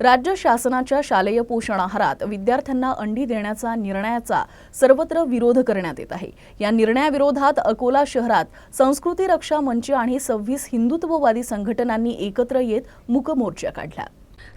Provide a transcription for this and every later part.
राज्य शासनाच्या शालेय पोषण आहारात विद्यार्थ्यांना अंडी देण्याचा निर्णयाचा सर्वत्र विरोध करण्यात येत आहे। या निर्णयाविरोधात अकोला शहरात संस्कृती रक्षा मंच आणि 26 हिंदुत्ववादी संघटनांनी एकत्र येत मूक मोर्चा काढला।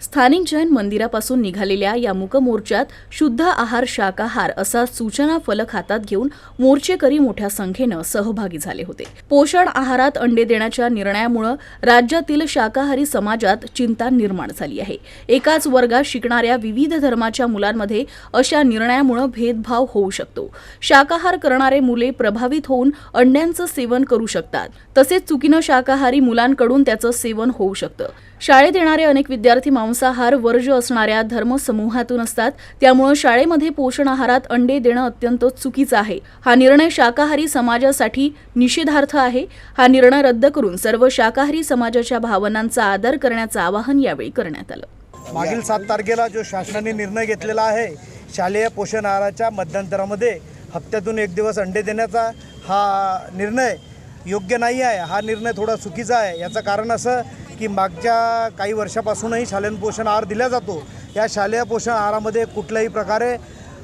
स्थानिक जैन मंदिरापासून निघालेल्या या मूक मोर्चात शुद्ध आहार शाकाहार असा सूचना फलक हातात घेऊन मोर्चेकरी मोठ्या संख्येने सहभागी झाले होते। पोषण आहारात अंडे देण्याच्या निर्णयामुळे राज्यातील शाकाहारी समाजात चिंता निर्माण झाली आहे। एकाच वर्गात शिकणाऱ्या विविध धर्माच्या मुलांमध्ये अशा निर्णयामुळे भेदभाव होऊ शकतो। शाकाहार करणारे मुले प्रभावित होऊन अंड्यांचं सेवन करू शकतात, तसेच चुकीनं शाकाहारी मुलांकडून त्याचं सेवन होऊ शकतं। शाळेत येणारे अनेक विद्यार्थी मांसाहार वर्ज असणाऱ्या धर्मसमूहातून असतात, त्यामुळे शाळेमध्ये पोषण आहारात अंडे देणं अत्यंत चुकीचं आहे। हा निर्णय शाकाहारी समाजासाठी निषेधार्ह आहे। हा निर्णय रद्द करून सर्व शाकाहारी समाजाच्या भावनांचा आदर करण्याचं आवाहन यावेळी करण्यात आलं। मागील 7 तारखेला जो शासनाने निर्णय घेतलेला आहे, शालेय पोषण आहाराच्या मध्यंतरामध्ये हप्त्यातून 1 दिवस अंडे देण्याचा, हा निर्णय योग्य नाही आहे। हा निर्णय थोडा चुकीचा आहे। याचं कारण असं की मागच्या काही वर्षापासूनही शालेय पोषण आहार दिला जातो। या शालेय पोषण आहारामध्ये कुठल्याही प्रकारे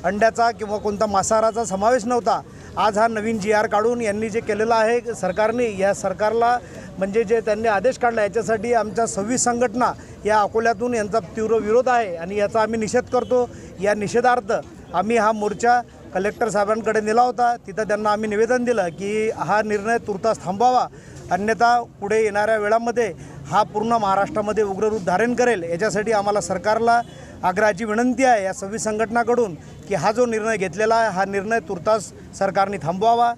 अंड्याचा किंवा कोणता मांसाहाराचा समावेश नव्हता। आज हा नवीन GR काढून यांनी जे केलेलं आहे सरकारने, या सरकारला म्हणजे जे त्यांनी आदेश काढला याच्यासाठी आमच्या 26 संघटना या अकोल्यातून यांचा तीव्र विरोध आहे आणि याचा आम्ही निषेध करतो। या निषेधार्थ आम्ही हा मोर्चा कलेक्टर साहेबांकडे नेला होता। तिथं त्यांना आम्ही निवेदन दिलं की हा निर्णय तुर्तास थांबवावा, अन्यथा पुढे येणाऱ्या वेळामध्ये हा पूर्ण महाराष्ट्रामध्ये उग्र रूप धारण करेल। याच्यासाठी आम्हाला सरकारला आग्रहाची विनंती आहे या 26 संघटनाकडून की हा जो निर्णय घेतलेला आहे, हा निर्णय तुर्तास सरकारने थांबवावा।